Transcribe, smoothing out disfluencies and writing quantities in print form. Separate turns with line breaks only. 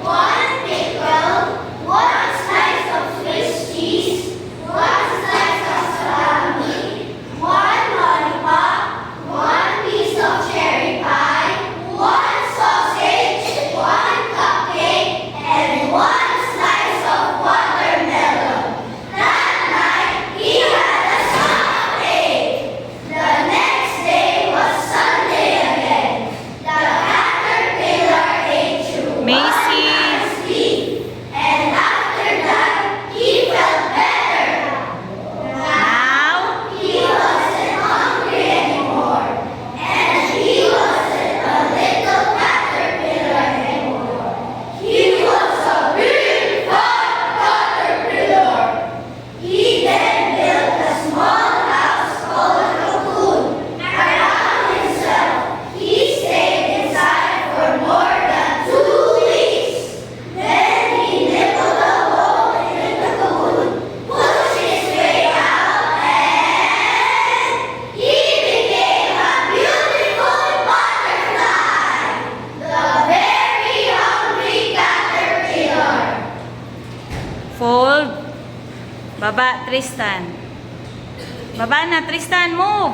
one pickle, one slice of Swiss cheese, one slice of salami, one lollipop, one piece of cherry pie, one sausage, one cupcake, and one slice of watermelon. That night, he had a stomachache. The next day was Sunday again. The caterpillar ate through
Macy.
and after that, he felt better.
Now,
He wasn't hungry anymore, and he wasn't a little caterpillar anymore. He was a big fat caterpillar. He then built a small house called a cocoon around himself. He stayed inside for more than 2 weeks. Then he nibbled a hole in the cocoon, pushed his way out, and he became a beautiful butterfly. The very hungry caterpillar.
fold. Baba, Tristan. Baba na, Tristan, move.